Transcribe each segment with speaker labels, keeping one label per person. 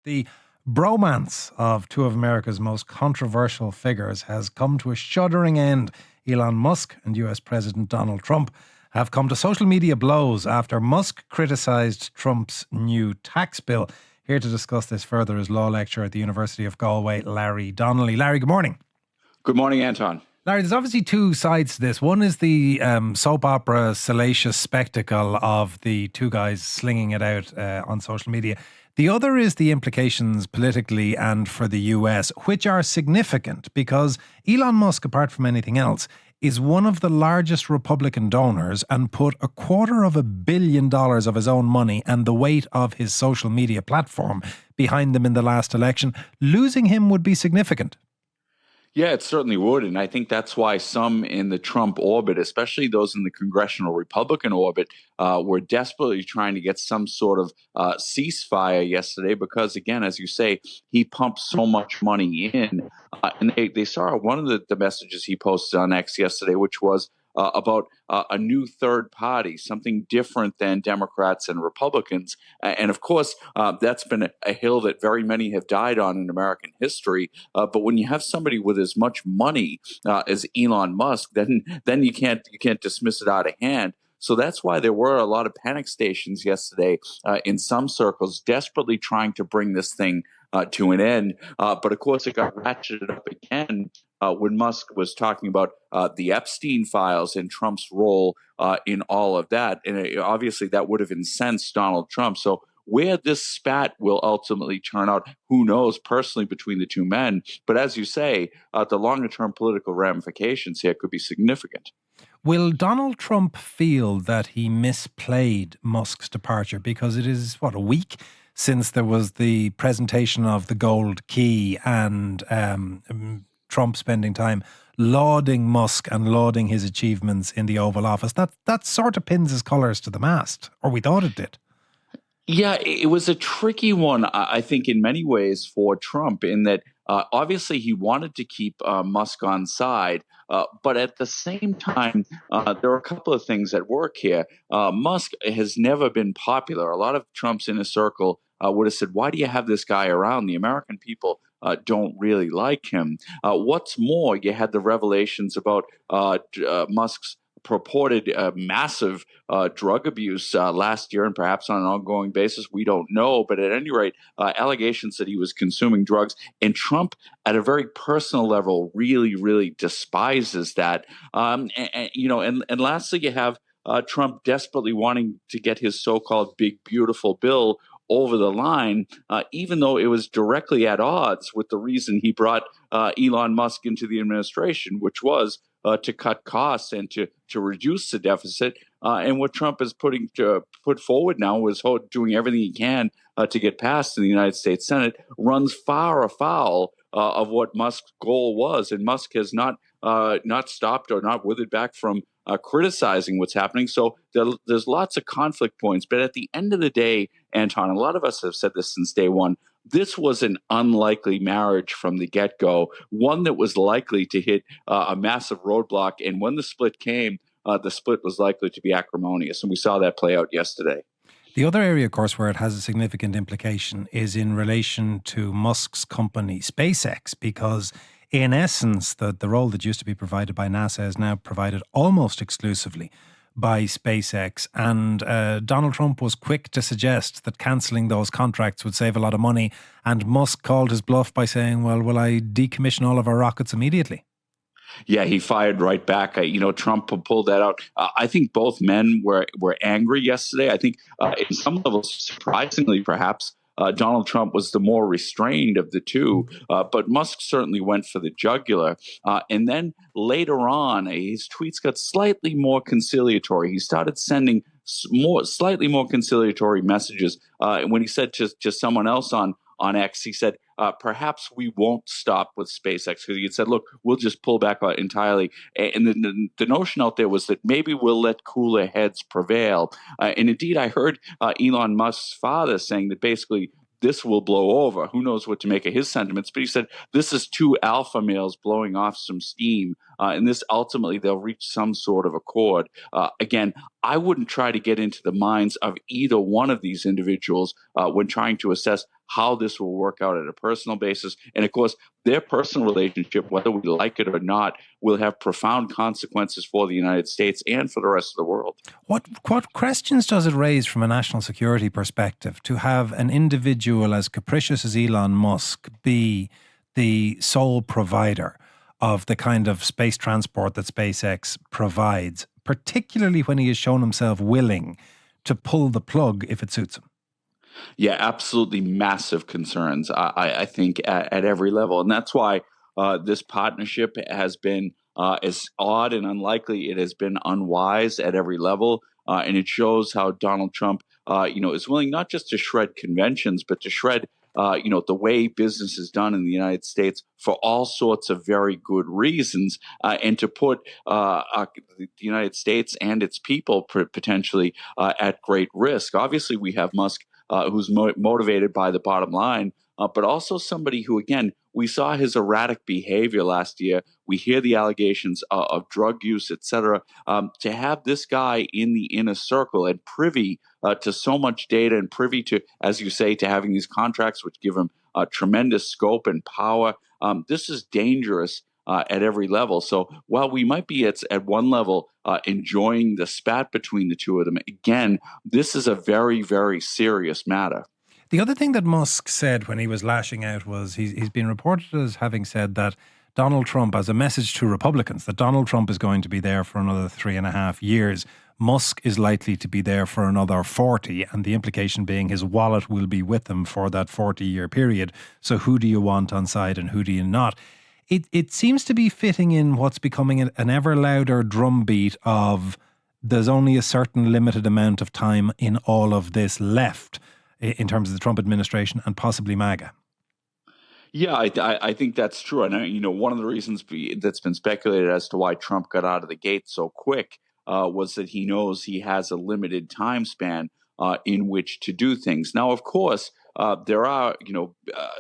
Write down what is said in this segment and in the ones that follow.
Speaker 1: The bromance of two of America's most controversial figures has come to a shuddering end. Elon Musk and US President Donald Trump have come to social media blows after Musk criticised Trump's new tax bill. Here to discuss this further is law lecturer at the University of Galway, Larry Donnelly. Larry, good morning.
Speaker 2: Good morning, Anton.
Speaker 1: Larry, there's obviously two sides to this. One is the soap opera salacious spectacle of the two guys slinging it out on social media. The other is the implications politically and for the US, which are significant because Elon Musk, apart from anything else, is one of the largest Republican donors and put $250 million of his own money and the weight of his social media platform behind them in the last election. Losing him would be significant.
Speaker 2: Yeah, it certainly would. And I think that's why some in the Trump orbit, especially those in the congressional Republican orbit, were desperately trying to get some sort of ceasefire yesterday because, again, as you say, he pumped so much money in. And they saw one of the messages he posted on X yesterday, which was about a new third party, something different than Democrats and Republicans. And of course, that's been a hill that very many have died on in American history. But when you have somebody with as much money as Elon Musk, then you can't dismiss it out of hand. So that's why there were a lot of panic stations yesterday in some circles, desperately trying to bring this thing to an end. But of course, it got ratcheted up again when Musk was talking about the Epstein files and Trump's role in all of that. And obviously, that would have incensed Donald Trump. So where this spat will ultimately turn out, who knows personally between the two men. But as you say, the longer term political ramifications here could be significant.
Speaker 1: Will Donald Trump feel that he misplayed Musk's departure? Because it is, a week since there was the presentation of the gold key and Trump spending time lauding Musk and lauding his achievements in the Oval Office. That sort of pins his colours to the mast, or we thought it did.
Speaker 2: Yeah, it was a tricky one, I think, in many ways for Trump, in that obviously he wanted to keep Musk on side, but at the same time, there are a couple of things at work here. Musk has never been popular. A lot of Trump's inner circle would have said, why do you have this guy around? The American people don't really like him. What's more, you had the revelations about Musk's purported massive drug abuse last year and perhaps on an ongoing basis. We don't know. But at any rate, allegations that he was consuming drugs. And Trump, at a very personal level, really, really despises that. And lastly, you have Trump desperately wanting to get his so-called big, beautiful bill over the line, even though it was directly at odds with the reason he brought Elon Musk into the administration, which was to cut costs and to reduce the deficit. And what Trump is put forward now is doing everything he can to get passed in the United States Senate runs far afoul of what Musk's goal was. And Musk has not stopped or not withered back from criticizing what's happening. So there's lots of conflict points. But at the end of the day, Anton, a lot of us have said this since day one, this was an unlikely marriage from the get-go, one that was likely to hit a massive roadblock. And when the split came, the split was likely to be acrimonious. And we saw that play out yesterday.
Speaker 1: The other area, of course, where it has a significant implication is in relation to Musk's company, SpaceX, because in essence, the role that used to be provided by NASA is now provided almost exclusively by SpaceX. And Donald Trump was quick to suggest that cancelling those contracts would save a lot of money. And Musk called his bluff by saying, well, will I decommission all of our rockets immediately?
Speaker 2: Yeah, he fired right back. Trump pulled that out. I think both men were angry yesterday. I think in some levels, surprisingly, perhaps, Donald Trump was the more restrained of the two, but Musk certainly went for the jugular. And then later on, his tweets got slightly more conciliatory. He started sending slightly more conciliatory messages. When he said to someone else on X, he said, perhaps we won't stop with SpaceX, because he had said, look, we'll just pull back entirely. And the notion out there was that maybe we'll let cooler heads prevail. And indeed, I heard Elon Musk's father saying that basically this will blow over. Who knows what to make of his sentiments? But he said, this is two alpha males blowing off some steam and this ultimately they'll reach some sort of accord. Again, I wouldn't try to get into the minds of either one of these individuals when trying to assess how this will work out at a personal basis. And of course, their personal relationship, whether we like it or not, will have profound consequences for the United States and for the rest of the world.
Speaker 1: What questions does it raise from a national security perspective to have an individual as capricious as Elon Musk be the sole provider of the kind of space transport that SpaceX provides, particularly when he has shown himself willing to pull the plug if it suits him?
Speaker 2: Yeah, absolutely massive concerns, I think, at every level. And that's why this partnership has been as odd and unlikely. It has been unwise at every level. And it shows how Donald Trump, is willing not just to shred conventions, but to shred, the way business is done in the United States for all sorts of very good reasons, and to put the United States and its people potentially at great risk. Obviously, we have Musk, who's motivated by the bottom line, but also somebody who, again, we saw his erratic behavior last year. We hear the allegations of drug use, et cetera. To have this guy in the inner circle and privy to so much data and privy to, as you say, to having these contracts which give him tremendous scope and power, this is dangerous at every level. So while we might be at one level enjoying the spat between the two of them, again, this is a very, very serious matter.
Speaker 1: The other thing that Musk said when he was lashing out was he's been reported as having said that Donald Trump, as a message to Republicans, that Donald Trump is going to be there for another 3.5 years. Musk is likely to be there for another 40, and the implication being his wallet will be with him for that 40-year period. So who do you want on side and who do you not? It seems to be fitting in what's becoming an ever louder drumbeat of there's only a certain limited amount of time in all of this left in terms of the Trump administration and possibly MAGA.
Speaker 2: Yeah, I think that's true. And, one of the reasons that's been speculated as to why Trump got out of the gate so quick was that he knows he has a limited time span in which to do things. Now, of course, there are,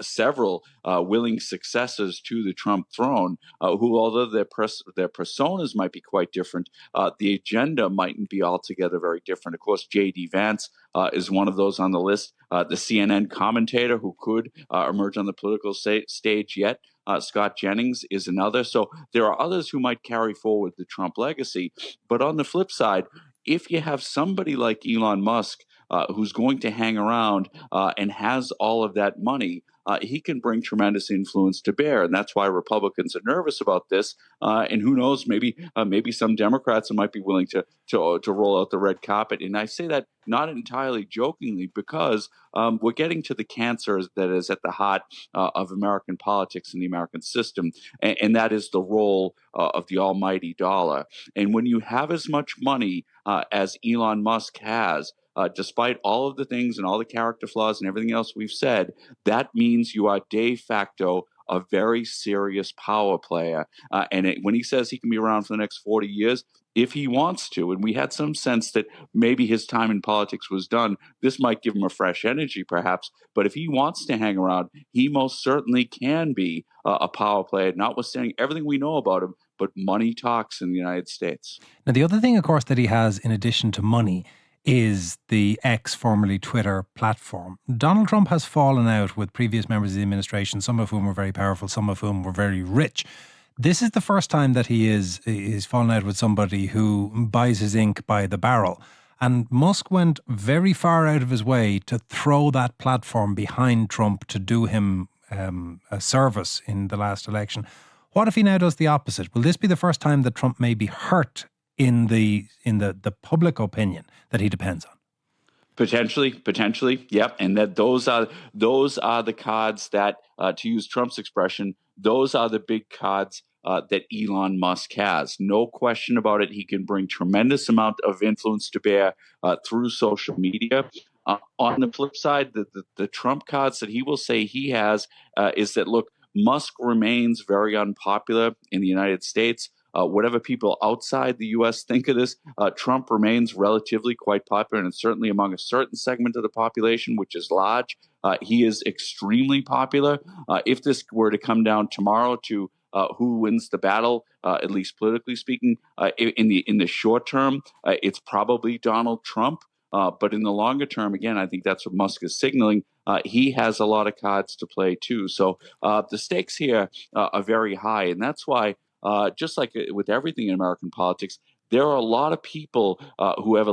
Speaker 2: several willing successors to the Trump throne who, although their personas might be quite different, the agenda mightn't be altogether very different. Of course, J.D. Vance is one of those on the list, the CNN commentator who could emerge on the political stage yet. Scott Jennings is another. So there are others who might carry forward the Trump legacy. But on the flip side, if you have somebody like Elon Musk who's going to hang around and has all of that money, he can bring tremendous influence to bear, and that's why Republicans are nervous about this. And who knows? Maybe some Democrats might be willing to roll out the red carpet. And I say that not entirely jokingly, because we're getting to the cancer that is at the heart of American politics and the American system, and that is the role of the almighty dollar. And when you have as much money as Elon Musk has, despite all of the things and all the character flaws and everything else we've said, that means you are de facto a very serious power player. When he says he can be around for the next 40 years, if he wants to, and we had some sense that maybe his time in politics was done, this might give him a fresh energy perhaps. But if he wants to hang around, he most certainly can be a power player, notwithstanding everything we know about him. But money talks in the United States.
Speaker 1: Now, the other thing, of course, that he has in addition to money is the X, formerly Twitter, platform. Donald Trump has fallen out with previous members of the administration, some of whom were very powerful, some of whom were very rich. This is the first time that he's fallen out with somebody who buys his ink by the barrel. And Musk went very far out of his way to throw that platform behind Trump to do him a service in the last election. What if he now does the opposite? Will this be the first time that Trump may be hurt in the public opinion that he depends on?
Speaker 2: Potentially, yep. And that those are the cards that, to use Trump's expression, those are the big cards that Elon Musk has. No question about it. He can bring tremendous amount of influence to bear through social media. On the flip side, the Trump cards that he will say he has is that, look, Musk remains very unpopular in the United States. Whatever people outside the U.S. think of this, Trump remains relatively quite popular, and certainly among a certain segment of the population, which is large. He is extremely popular. If this were to come down tomorrow to who wins the battle, at least politically speaking. In the short term, it's probably Donald Trump. But in the longer term, again, I think that's what Musk is signaling. He has a lot of cards to play too. So the stakes here are very high, and that's why, just like with everything in American politics, there are a lot of people who have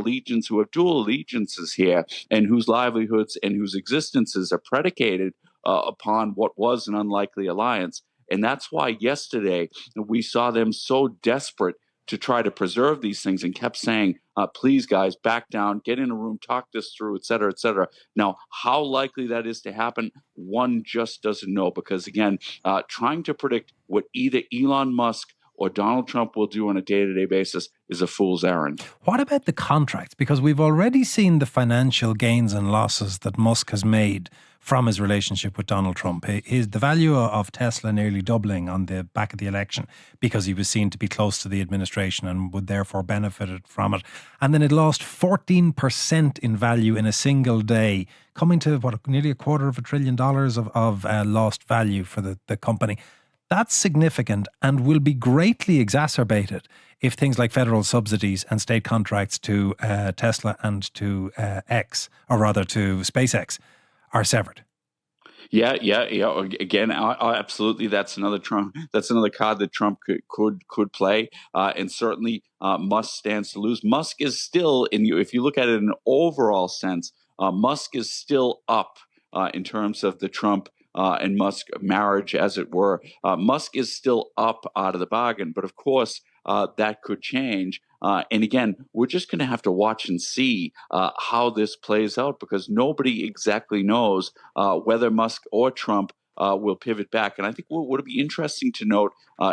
Speaker 2: dual allegiances here, and whose livelihoods and whose existences are predicated upon what was an unlikely alliance. And that's why yesterday we saw them so desperate to try to preserve these things and kept saying, please, guys, back down, get in a room, talk this through, et cetera, et cetera. Now, how likely that is to happen, one just doesn't know, because, again, trying to predict what either Elon Musk or Donald Trump will do on a day-to-day basis is a fool's errand.
Speaker 1: What about the contracts? Because we've already seen the financial gains and losses that Musk has made from his relationship with Donald Trump. The value of Tesla nearly doubling on the back of the election because he was seen to be close to the administration and would therefore benefited from it. And then it lost 14% in value in a single day, coming to nearly $250 billion of lost value for the company. That's significant and will be greatly exacerbated if things like federal subsidies and state contracts to Tesla and to to SpaceX are severed.
Speaker 2: Yeah. Again, absolutely. That's another Trump. That's another card that Trump could play, and certainly Musk stands to lose. Musk is still if you look at it in an overall sense, Musk is still up in terms of the Trump and Musk marriage, as it were. Musk is still up out of the bargain, but of course that could change. And again, we're just going to have to watch and see how this plays out, because nobody exactly knows whether Musk or Trump will pivot back. And I think what would be interesting to note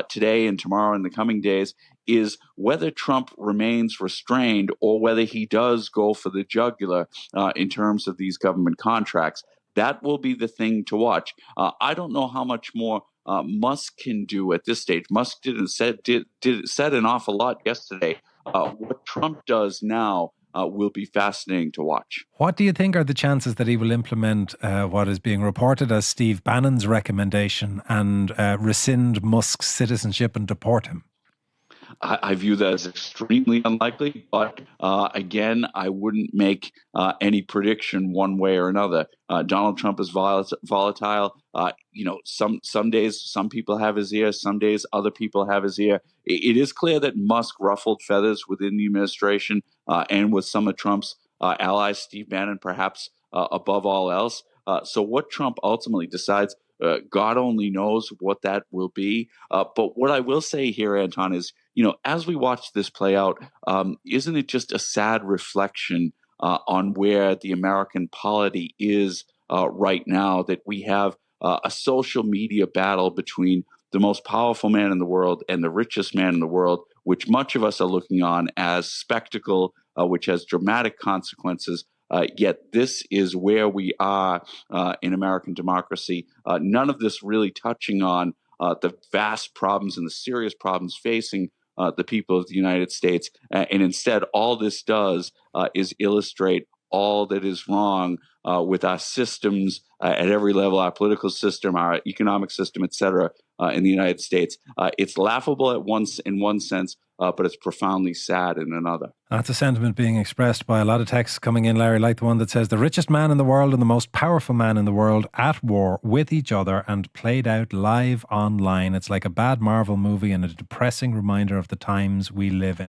Speaker 2: today and tomorrow and the coming days is whether Trump remains restrained or whether he does go for the jugular in terms of these government contracts. That will be the thing to watch. I don't know how much more Musk can do at this stage. Musk said an awful lot yesterday. What Trump does now will be fascinating to watch.
Speaker 1: What do you think are the chances that he will implement what is being reported as Steve Bannon's recommendation and rescind Musk's citizenship and deport him?
Speaker 2: I view that as extremely unlikely, but again, I wouldn't make any prediction one way or another. Donald Trump is volatile. Some days some people have his ear, some days other people have his ear. It is clear that Musk ruffled feathers within the administration and with some of Trump's allies, Steve Bannon perhaps above all else. So what Trump ultimately decides, God only knows what that will be. But what I will say here, Anton, is, as we watch this play out, isn't it just a sad reflection on where the American polity is right now, that we have a social media battle between the most powerful man in the world and the richest man in the world, which much of us are looking on as spectacle, which has dramatic consequences. Yet this is where we are in American democracy. None of this really touching on the vast problems and the serious problems facing the people of the United States. And instead, all this does is illustrate all that is wrong with our systems at every level, our political system, our economic system, et cetera, in the United States. It's laughable in one sense, but it's profoundly sad in another.
Speaker 1: That's a sentiment being expressed by a lot of texts coming in, Larry, like the one that says the richest man in the world and the most powerful man in the world at war with each other and played out live online. It's like a bad Marvel movie and a depressing reminder of the times we live in.